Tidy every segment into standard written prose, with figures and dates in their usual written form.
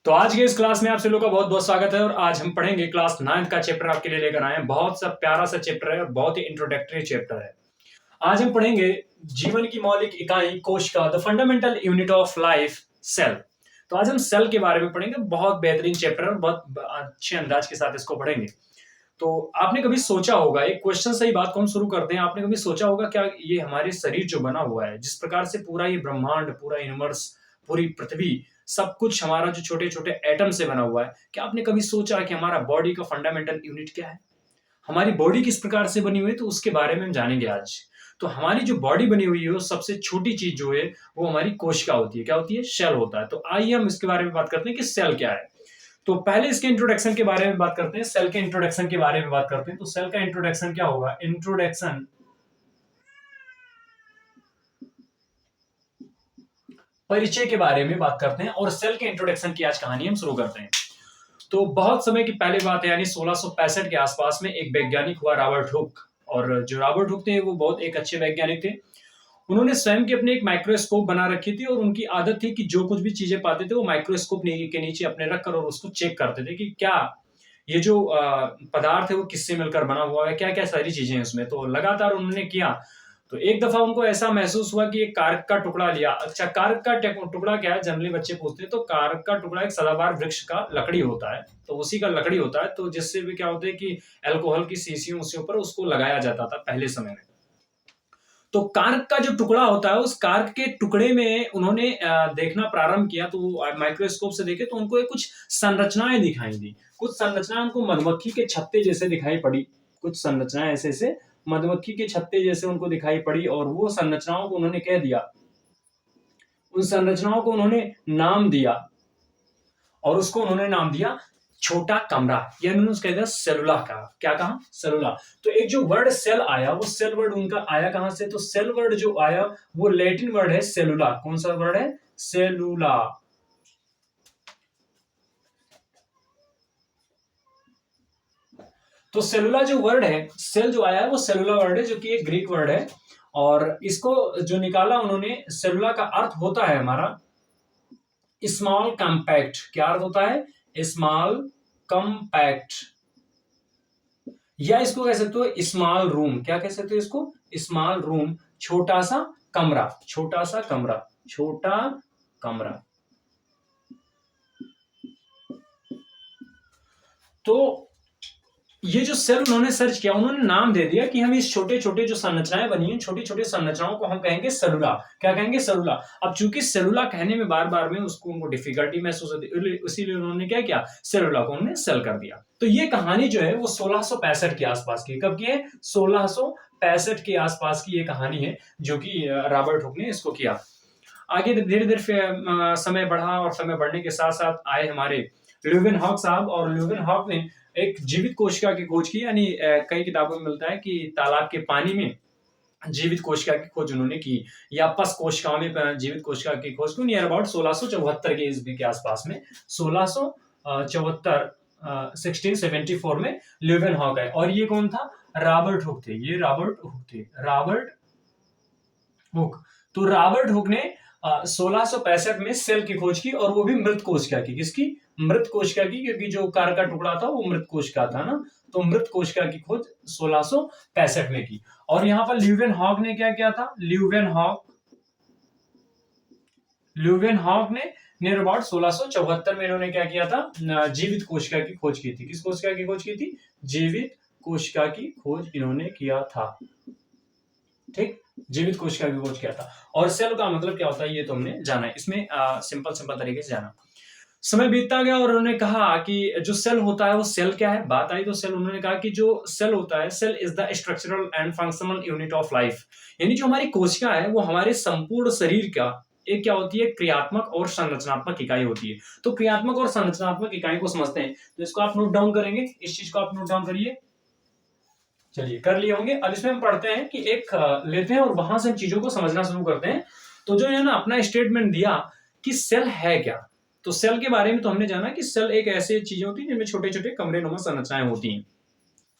तो आज के इस क्लास में आप सभी लोग का बहुत बहुत स्वागत है और आज हम पढ़ेंगे क्लास 9th का चैप्टर आपके लिए लेकर आए हैं। बहुत सा प्यारा सा चैप्टर है और बहुत ही इंट्रोडक्टरी चैप्टर है। आज हम पढ़ेंगे जीवन की मौलिक इकाई कोशिका, the fundamental unit of life, cell. तो आज हम सेल के बारे में पढ़ेंगे। बहुत बेहतरीन चैप्टर है और बहुत अच्छे अंदाज के साथ इसको पढ़ेंगे। तो आपने कभी सोचा होगा, एक क्वेश्चन से ही बात को हम शुरू करते हैं। आपने कभी सोचा होगा क्या ये हमारे शरीर जो बना हुआ है, जिस प्रकार से पूरा ये ब्रह्मांड, पूरा यूनिवर्स, पूरी पृथ्वी, सब कुछ हमारा जो छोटे छोटे एटम से बना हुआ है, क्या आपने कभी सोचा कि हमारा बॉडी का फंडामेंटल यूनिट क्या है? हमारी बॉडी किस प्रकार से बनी हुई है, तो उसके बारे में हम जानेंगे आज। तो हमारी जो बॉडी बनी हुई है, वो सबसे छोटी चीज जो है वो हमारी कोशिका होती है। क्या होती है? सेल होता है। तो आइए हम इसके बारे में बात करते हैं कि सेल क्या है। तो पहले इसके इंट्रोडक्शन के बारे में बात करते हैं। सेल के इंट्रोडक्शन के बारे में बात करते हैं। तो सेल का इंट्रोडक्शन क्या होगा? इंट्रोडक्शन परिचय के बारे में बात करते हैं और सेल के इंट्रोडक्शन की आज कहानी हम शुरू करते हैं। तो बहुत समय की पहले बात है, यानी 1665 के आसपास में एक वैज्ञानिक हुआ, रॉबर्ट हुक। और जो रॉबर्ट हुक थे वो बहुत एक अच्छे वैज्ञानिक थे। उन्होंने स्वयं की अपनी एक माइक्रोस्कोप बना रखी थी और उनकी आदत थी कि जो कुछ भी चीजें पाते थे वो माइक्रोस्कोप के नीचे अपने रखकर और उसको चेक करते थे कि क्या ये जो पदार्थ है वो किससे मिलकर बना हुआ है, क्या क्या सारी चीजें हैं उसमें। तो लगातार उन्होंने किया। तो एक दफा उनको ऐसा महसूस हुआ कि एक कार्क का टुकड़ा लिया। अच्छा, कार्क का टुकड़ा क्या है? जनरली बच्चे पूछते हैं। तो कार्क का टुकड़ा एक सदाबहार वृक्ष का लकड़ी होता है, तो उसी का लकड़ी होता है। तो जिससे भी क्या होता है कि अल्कोहल की शीशियों उसके ऊपर उसको लगाया जाता था पहले समय में। तो कार्क का जो टुकड़ा होता है, उस कार्क के टुकड़े में उन्होंने देखना प्रारंभ किया। तो माइक्रोस्कोप से देखे तो उनको कुछ संरचनाएं दिखाई दी। कुछ संरचनाएं उनको मधुमक्खी के छत्ते जैसे दिखाई पड़ी। कुछ संरचनाएं ऐसे ऐसे मधुमक्खी के छत्ते जैसे उनको दिखाई पड़ी और वो संरचनाओं को उन्होंने कह दिया, उन संरचनाओं को उन्होंने नाम दिया और उसको उन्होंने नाम दिया छोटा कमरा, या उन्होंने उसका दिया सेलुला का। क्या कहा? सेलुला। तो एक जो वर्ड सेल आया, वो सेल वर्ड उनका आया कहां से? तो सेल वर्ड जो आया वो लैटिन वर्ड है सेलुला। कौन सा वर्ड है? सेलुला। तो सेलुला जो वर्ड है, सेल जो आया है वो सेलुला वर्ड है, जो कि एक ग्रीक वर्ड है। और इसको जो निकाला उन्होंने, सेलुला का अर्थ होता है हमारा स्मॉल कॉम्पैक्ट। क्या अर्थ होता है? Small compact. या इसको कह सकते हो स्मॉल रूम। क्या कह सकते हो इसको? स्मॉल रूम, छोटा सा कमरा, छोटा सा कमरा, छोटा कमरा। तो ये जो सेल उन्होंने सर्च किया, उन्होंने नाम दे दिया कि हम इस छोटे छोटे जो संरचनाएं बनी हैं, छोटी छोटी संरचनाओं को हम कहेंगे सेलुला। क्या कहेंगे? सेलुला। अब चूंकि सेलुला कहने में बार बार में उसको उनको डिफिकल्टी महसूस होती, इसीलिए उन्होंने क्या किया? सेलुला को उन्होंने सेल कर दिया। तो ये कहानी जो है वो 1665 के आसपास की। कब की है? 1665 के आसपास की ये कहानी है, जो कि रॉबर्ट हुक ने इसको किया। आगे धीरे धीरे समय बढ़ा और समय बढ़ने के साथ साथ आए हमारे ल्यूवेन हॉक साहब। और ल्यूवेन हॉक ने एक जीवित कोशिका की खोज की। यानी कई किताबों में मिलता है कि तालाब के पानी में जीवित कोशिका की खोज उन्होंने की, या पस कोशिकाओं में जीवित कोशिका की खोज की नियर अबाउट 1674 के ईस्वी के आसपास में। 1674 1674 में ल्यूवेन हॉक है। और ये कौन था? रॉबर्ट हुक थे। ये रॉबर्ट हुक थे, रॉबर्ट हुक। तो रॉबर्ट हुक ने 1665 में सेल की खोज की, और वो भी मृत कोशिका की। किसकी? मृत कोशिका की, क्योंकि जो कार का टुकड़ा था वो मृत कोशिका था ना। तो मृत कोशिका की खोज 1665 में की। और यहां पर ल्यूवेन हॉक ने क्या किया था? ल्यूवेन हॉक ने नियर अबाउट 1674 में इन्होंने क्या किया था? जीवित कोशिका की खोज की थी। किस कोशिका की खोज की थी? जीवित कोशिका की खोज इन्होंने किया था। ठीक, जीवित कोशिका की खोज किया था। और सेल का मतलब क्या होता है ये तो हमने जाना है। इसमें सिंपल सिंपल तरीके से जाना। समय बीतता गया और उन्होंने कहा कि जो सेल होता है वो सेल क्या है। बात आई तो सेल, उन्होंने कहा कि जो सेल होता है, cell is the structural and functional unit of life. यानी जो हमारी कोशिका है वो हमारे संपूर्ण शरीर का एक क्या होती है? क्रियात्मक और संरचनात्मक इकाई होती है। तो क्रियात्मक और संरचनात्मक इकाई को समझते हैं। तो इसको आप नोट डाउन करेंगे, इस चीज को आप नोट डाउन करिए। चलिए, कर लिए होंगे। अब इसमें हम पढ़ते हैं कि एक लेते हैं और वहां से चीजों को समझना शुरू करते हैं। तो जो है ना अपना स्टेटमेंट दिया कि सेल है क्या। तो सेल के बारे में तो हमने जाना कि सेल एक ऐसी चीजें होती है जिनमें छोटे छोटे कमरे नुमा संरचनाएं होती हैं।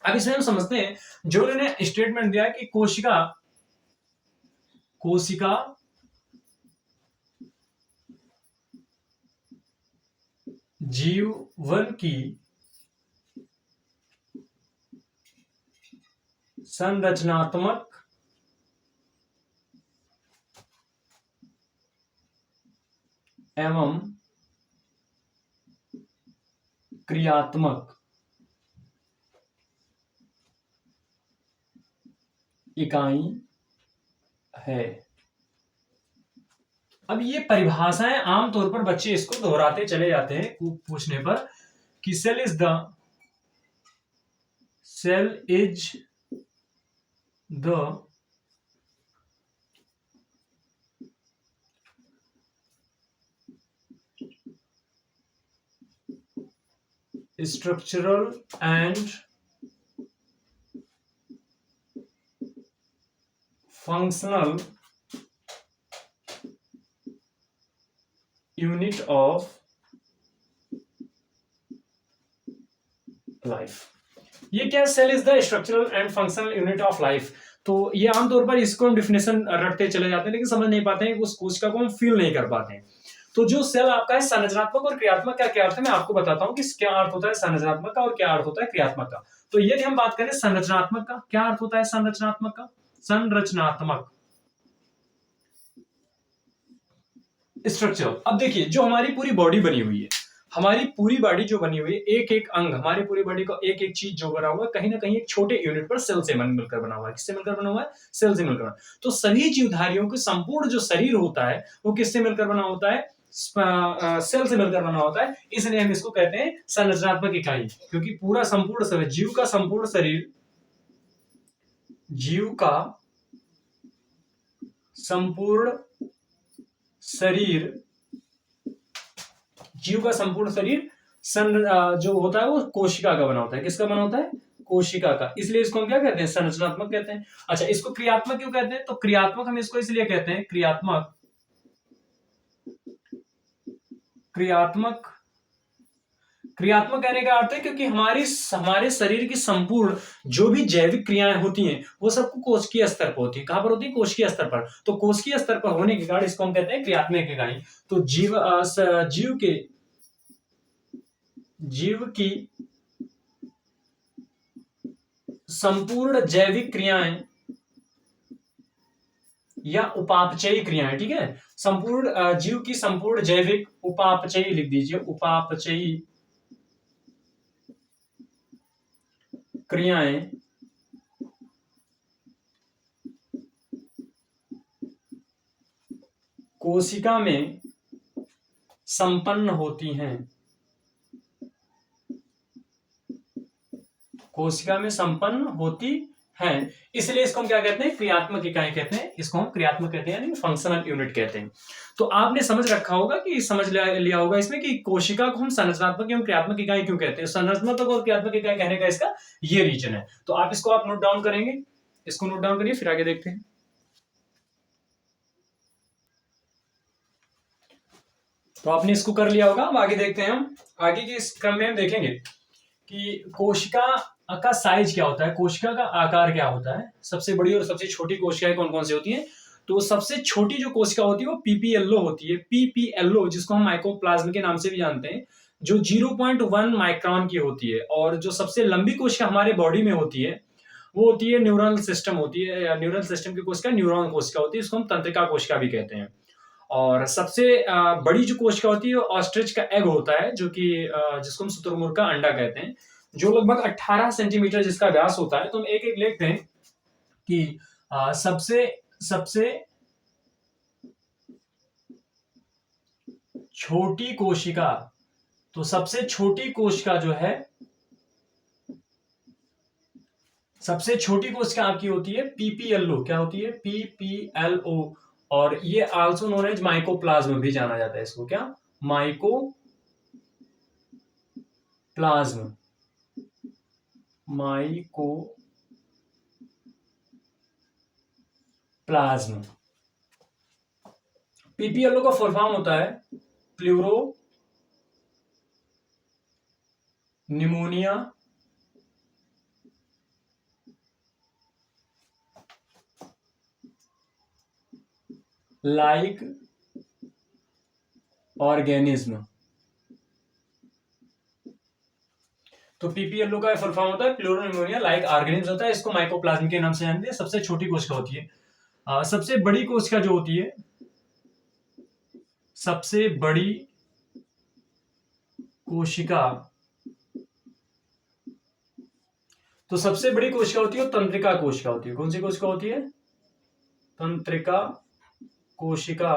अब इसमें हम समझते हैं, जो उन्होंने स्टेटमेंट दिया कि कोशिका जीवन की संरचनात्मक एवं क्रियात्मक इकाई है। अब ये परिभाषाएं आमतौर पर बच्चे इसको दोहराते चले जाते हैं पूछने पर कि cell is the structural and functional unit of life। ये क्या, cell is the structural and functional unit of life. तो ये आमतौर पर इसको हम डिफिनेशन रटते चले जाते हैं लेकिन समझ नहीं पाते हैं, उस कोशिका को हम फील नहीं कर पाते हैं। तो जो सेल आपका है संरचनात्मक और क्रियात्मक का क्या अर्थ है, मैं आपको बताता हूं कि क्या अर्थ होता है संरचनात्मक का और क्या अर्थ होता है क्रियात्मक का। तो यदि हम बात करें संरचनात्मक का, क्या अर्थ होता है संरचनात्मक का? संरचनात्मक स्ट्रक्चर। अब देखिए जो हमारी पूरी बॉडी बनी हुई है, हमारी पूरी बॉडी जो बनी हुई है, एक एक अंग, हमारी पूरी बॉडी का एक एक चीज जो बना हुआ है कहीं ना कहीं एक छोटे यूनिट पर सेल से मिलकर बना हुआ है। किससे मिलकर बना हुआ है? सेल से मिलकर। तो सभी जीवधारियों के संपूर्ण जो शरीर होता है वो किससे मिलकर बना होता है? सेल से मिलकर बना होता है। इसलिए हम इसको कहते हैं संरचनात्मक इकाई, क्योंकि पूरा संपूर्ण शरीर, जीव का संपूर्ण शरीर, जीव का संपूर्ण शरीर, जीव का संपूर्ण शरीर जो होता है वो कोशिका का बना होता है। किसका बना होता है? कोशिका का। इसलिए इसको हम क्या कहते हैं? संरचनात्मक कहते हैं। अच्छा, इसको क्रियात्मक क्यों कहते हैं? तो क्रियात्मक हम इसको इसलिए कहते हैं, क्रियात्मक क्रियात्मक कहने का अर्थ है क्योंकि हमारे शरीर की संपूर्ण जो भी जैविक क्रियाएं होती हैं वो सब कोशिकीय स्तर पर होती है। कहां पर होती है? कोशिकीय स्तर पर। तो कोशिकीय स्तर पर होने के कारण इसको हम कहते हैं क्रियात्मक इकाई। तो जीव की संपूर्ण जैविक क्रियाएं या उपापचयी क्रियाएं, ठीक है, संपूर्ण जीव की संपूर्ण जैविक उपापचयी, लिख दीजिए उपापचयी क्रियाएं कोशिका में संपन्न होती हैं। कोशिका में संपन्न होती हैं, इसलिए इसको हम क्या कहते हैं? क्रियात्मक इकाई कहते हैं। इसको हम क्रियात्मक कहते हैं, यानी फंक्शनल यूनिट कहते हैं। तो आपने समझ रखा होगा कि समझ लिया होगा इसमें कि कोशिका को हम संरचनात्मक एवं क्रियात्मक इकाई क्यों कहते हैं। संरचनात्मक और क्रियात्मक इकाई कहने का इसका ये रीजन है। तो आप इसको नोट डाउन करेंगे, इसको नोट डाउन करिए, फिर आगे देखते हैं। तो आपने इसको कर लिया होगा। अब आगे देखते हैं, हम आगे के इस क्रम में हम देखेंगे कि कोशिका का साइज क्या होता है, कोशिका का आकार क्या होता है, सबसे बड़ी और सबसे छोटी कोशिकाएं कौन कौन सी होती हैं। तो सबसे छोटी जो कोशिका होती है वो पीपीएलओ होती है। पीपीएलओ जिसको हम माइकोप्लाज्म के नाम से भी जानते हैं, जो 0.1 माइक्रोन की होती है। और जो सबसे लंबी कोशिका हमारे बॉडी में होती है वो होती है न्यूरल सिस्टम होती है। न्यूरल सिस्टम की कोशिका न्यूरॉन कोशिका होती है, इसको हम तंत्रिका कोशिका भी कहते हैं। और सबसे बड़ी जो कोशिका होती है वो ऑस्ट्रिच का एग होता है, जो कि जिसको हम शुतुरमुर्ग का अंडा कहते हैं, जो लगभग 18 सेंटीमीटर जिसका व्यास होता है। तो हम एक एक लेते हैं कि सबसे छोटी कोशिका, तो सबसे छोटी कोशिका जो है, सबसे छोटी कोशिका आपकी होती है पीपीएलओ। क्या होती है? पीपीएलओ। और ये आल्सो नोन एज माइकोप्लाज्म भी जाना जाता है इसको। क्या? माइकोप्लाज्म। माइकोप्लाज्म। पीपीएलओ का फुल फॉर्म होता है प्लूरो निमोनिया लाइक ऑर्गेनिज्म। तो पीपीएलओ का फुल फॉर्म होता है प्लूरोनिमोनिया लाइक ऑर्गेनिज्म होता है, इसको माइकोप्लाज्म के नाम से जानते हैं। सबसे छोटी कोशिका होती है। सबसे बड़ी कोशिका जो होती है, सबसे बड़ी कोशिका, तो सबसे बड़ी कोशिका होती है तंत्रिका कोशिका होती है। कौन सी कोशिका होती है? तंत्रिका कोशिका।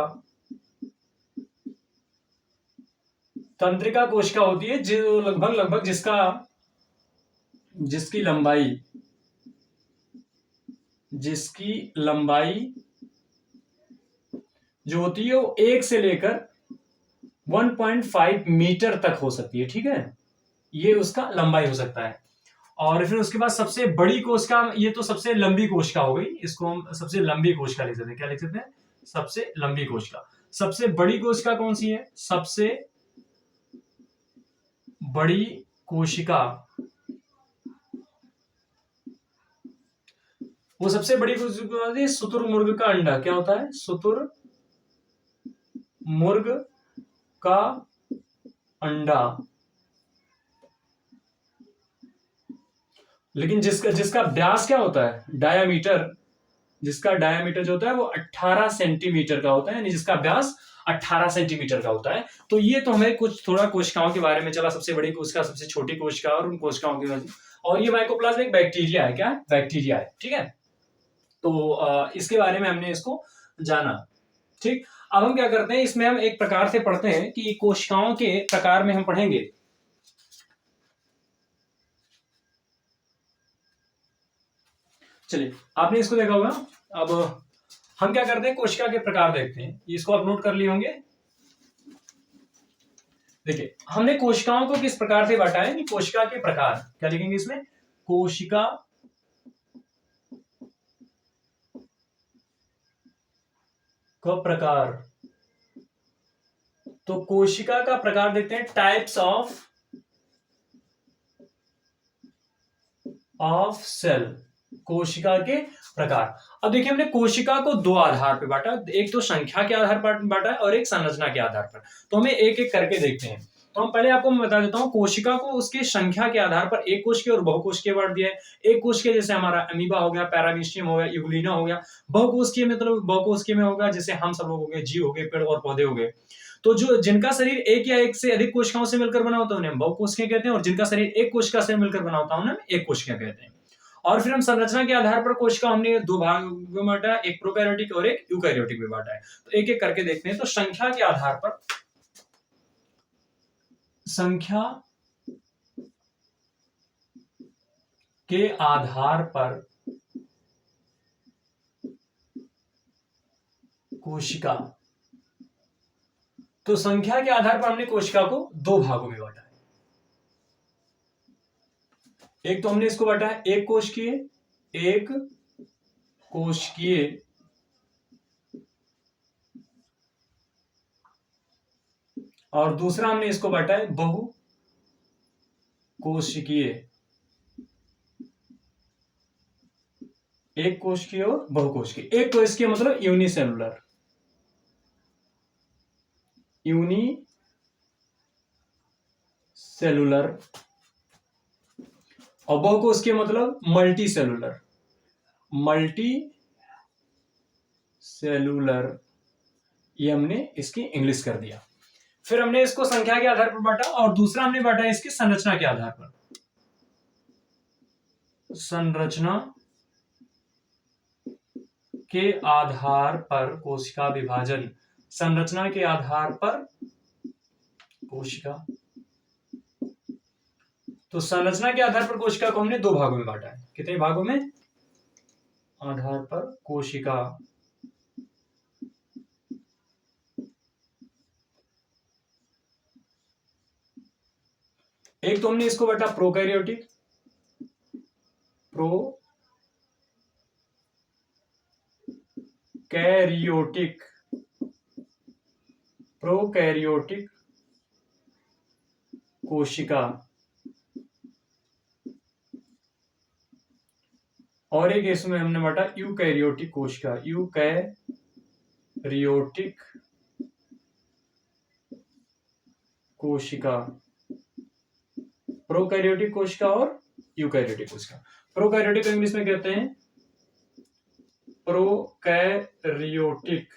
तंत्रिका कोशिका होती है जो लगभग लगभग जिसकी लंबाई जो होती है वो 1 से लेकर 1.5 मीटर तक हो सकती है। ठीक है, ये उसका लंबाई हो सकता है। और फिर उसके बाद सबसे बड़ी कोशिका, ये तो सबसे लंबी कोशिका हो गई, इसको हम सबसे लंबी कोशिका लिख सकते हैं। क्या लिख सकते हैं? सबसे लंबी कोशिका। सबसे बड़ी कोशिका कौन सी है? सबसे बड़ी कोशिका, वो सबसे बड़ी कोशिका होती है शुतुरमुर्ग का अंडा। क्या होता है? शुतुरमुर्ग का अंडा। लेकिन जिसका व्यास क्या होता है? डायामीटर। जिसका डायामीटर जो होता है वो 18 सेंटीमीटर का होता है, यानी जिसका व्यास 18 सेंटीमीटर का होता है। तो ये तो हमें कुछ थोड़ा कोशिकाओं के बारे में चला, सबसे बड़ी कोशिका, सबसे छोटी कोशिका और उन कोशिकाओं के बारे में। और ये माइकोप्लाज्म एक बैक्टीरिया है। क्या? बैक्टीरिया है। ठीक है, तो इसके बारे में हमने इसको जाना। ठीक, अब हम क्या करते हैं, इसमें हम एक प्रकार से पढ़ते हैं कि कोशिकाओं के प्रकार में हम पढ़ेंगे। चलिए, आपने इसको देखा होगा। अब हम क्या करते हैं, कोशिका के प्रकार देखते हैं। इसको आप नोट कर लिए होंगे। देखिए, हमने कोशिकाओं को किस प्रकार से बांटा है कि कोशिका के प्रकार। क्या लिखेंगे इसमें? कोशिका का प्रकार। तो कोशिका का प्रकार देखते हैं, टाइप्स ऑफ सेल, कोशिका के प्रकार। अब देखिए, हमने कोशिका को दो आधार पर बांटा, एक तो संख्या के आधार पर बांटा है और एक संरचना के आधार पर। तो हमें एक एक करके देखते हैं। तो हम पहले आपको मैं बता देता हूं, कोशिका को उसकी संख्या के आधार पर एक कोशिकीय और बहुकोशिकीय बांट दिया है। एक कोशिकीय जैसे हमारा अमीबा हो गया, पैरामीशियम हो गया, यूग्लिना हो गया। बहुकोशिकीय मतलब बहुकोशिकीय में होगा जैसे हम सब लोग हो गए, जीव हो गए, पेड़ और पौधे हो गए। तो जो जिनका शरीर एक या एक से अधिक कोशिकाओं से मिलकर बना होता है उन्हें हम बहुकोशिकीय कहते हैं, और जिनका शरीर एक कोशिका से मिलकर बना होता है उन्हें एक कोशिका कहते हैं। और फिर हम संरचना के आधार पर कोशिका हमने दो भागों में बांटा, एक प्रोकैरियोटिक और एक यूकैरियोटिक में बांटा है। तो एक एक करके देखते हैं। तो संख्या के आधार पर, संख्या के आधार पर कोशिका, तो संख्या के आधार पर हमने कोशिका को दो भागों में बांटा है। एक तो हमने इसको बांटा है एक कोशिकीय और दूसरा हमने इसको बांटा है बहुकोशिकीय। एक कोशिकीय और बहुकोशिकीय। एक कोशिकीय मतलब यूनिसेलुलर, और बहुकोशिकीय मतलब मल्टी सेलुलर। ये हमने इसकी इंग्लिश कर दिया। फिर हमने इसको संख्या के आधार पर बांटा और दूसरा हमने बांटा इसकी संरचना के आधार पर। संरचना के आधार पर कोशिका विभाजन, संरचना के आधार पर कोशिका। तो संरचना के आधार पर कोशिका को हमने दो भागों में बांटा है। कितने भागों में? आधार पर कोशिका। एक तो हमने इसको बांटा प्रोकैरियोटिक, प्रोकैरियोटिक कोशिका, और एक इसमें हमने बांटा यूकैरियोटिक कोशिका, यूकैरियोटिक कोशिका। प्रोकैरियोटिक कोशिका और यूकैरियोटिक कोशिका। प्रोकैरियोटिक को इंग्लिश में कहते हैं प्रोकैरियोटिक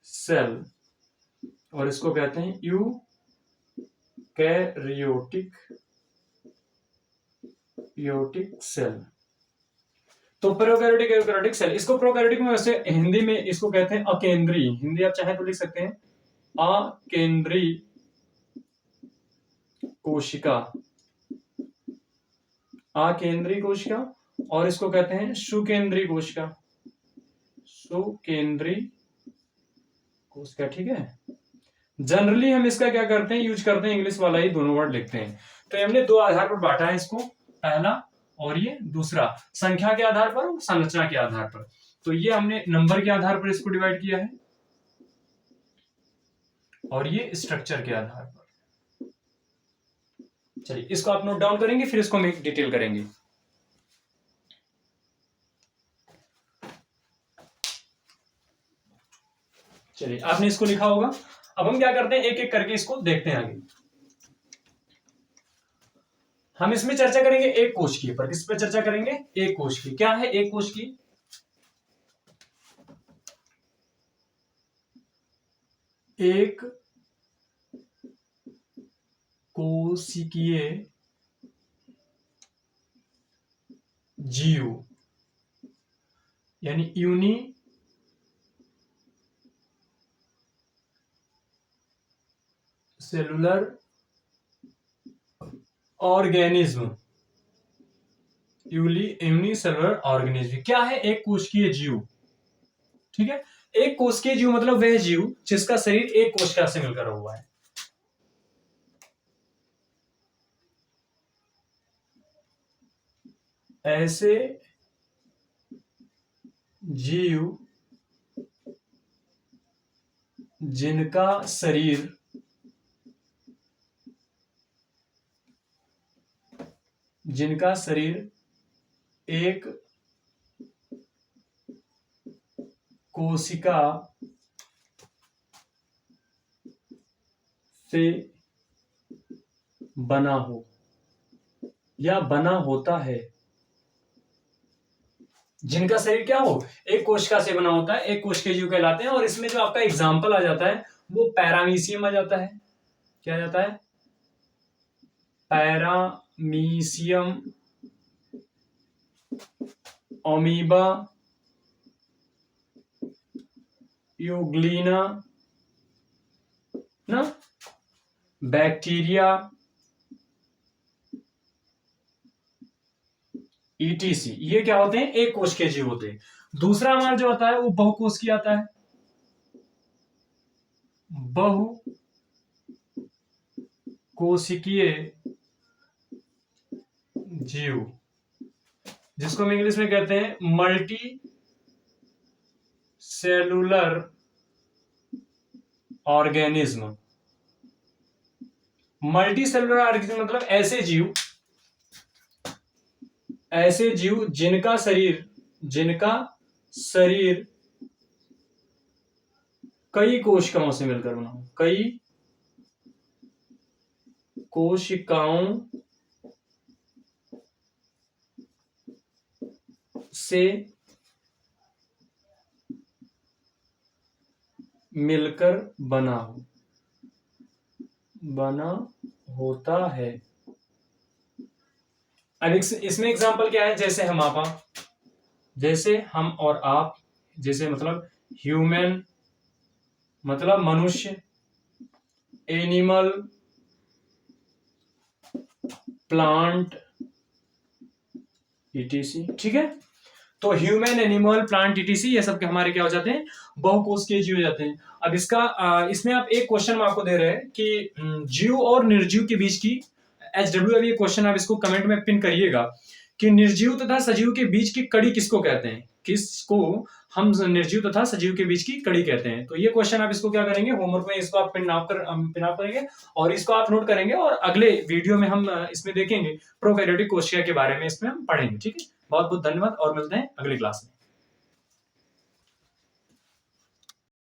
सेल और इसको कहते हैं यूकैरियोटिक सेल। तो प्रोकैरियोटिक यूकैरियोटिक सेल, इसको प्रोकैरियोटिक में वैसे हिंदी में इसको कहते हैं अकेंद्रीय, हिंदी आप चाहे तो लिख सकते हैं अकेंद्रीय कोशिका, अकेंद्रीय कोशिका, और इसको कहते हैं सुकेंद्रीय कोशिका, सुकेंद्रीय कोशिका। ठीक है, जनरली हम इसका क्या करते हैं, यूज करते हैं इंग्लिश वाला ही दोनों वर्ड लिखते हैं। तो हमने दो आधार पर बांटा है इसको, पहला और ये दूसरा, संख्या के आधार पर और संरचना के आधार पर। तो ये हमने नंबर के आधार पर इसको डिवाइड किया है और ये स्ट्रक्चर के आधार पर। चलिए इसको आप नोट डाउन करेंगे, फिर इसको हम एक डिटेल करेंगे। चलिए आपने इसको लिखा होगा। अब हम क्या करते हैं, एक एक करके इसको देखते हैं आगे। हम इसमें चर्चा करेंगे एक कोश की, पर किस पे चर्चा करेंगे, एक कोश की। क्या है एक कोश की, एक कोशिकीय जीव यानी unicellular organism, unicellular organism. क्या है एक कोशिकीय जीव, ठीक है। एक कोशिकीय जीव मतलब वह जीव जिसका शरीर एक कोशिका से मिलकर हुआ है। ऐसे जीव जिनका शरीर एक कोशिका से बना हो या बना होता है, जिनका शरीर क्या हो, एक कोशिका से बना होता है, एक कोशिकीय जीव कहलाते हैं। और इसमें जो आपका एग्जाम्पल आ जाता है वो पैरामीशियम आ जाता है। क्या आ जाता है, पैरामीशियम, अमीबा, यूग्लिना ना, बैक्टीरिया, ETC, ये क्या होते हैं, एक कोशिकीय जीव होते हैं। दूसरा हमारा जो आता है वो बहुकोशिकीय आता है, बहुकोशिकीय जीव, जिसको हम इंग्लिश में कहते हैं multi cellular organism. Multi cellular organism मतलब ऐसे जीव जिनका शरीर कई कोशिकाओं से मिलकर बना हो, कई कोशिकाओं से मिलकर बना होता है। अब इसमें एग्जांपल क्या है, जैसे हम और आप, जैसे मतलब ह्यूमन मतलब मनुष्य, एनिमल, प्लांट, ETC। ठीक है, तो ह्यूमन, एनिमल, प्लांट, ETC ये सब के हमारे क्या हो जाते हैं, बहुकोशिकीय जीव हो जाते हैं। अब इसमें आप एक क्वेश्चन आपको दे रहे हैं कि जीव और निर्जीव के बीच की HW, अब ये क्वेश्चन आप इसको कमेंट में पिन करिएगा कि निर्जीव तथा सजीव के बीच की कड़ी किसको कहते हैं, किसको हम निर्जीव तथा सजीव के बीच की कड़ी कहते हैं। तो ये क्वेश्चन आप इसको क्या करेंगे, होमवर्क में इसको आप पिन आउट करेंगे और इसको आप नोट करेंगे, और अगले वीडियो में हम इसमें देखेंगे प्रोकैरियोटिक कोशिका के बारे में, इसमें हम पढ़ेंगे। ठीक है, बहुत बहुत धन्यवाद और मिलते हैं अगली क्लास में।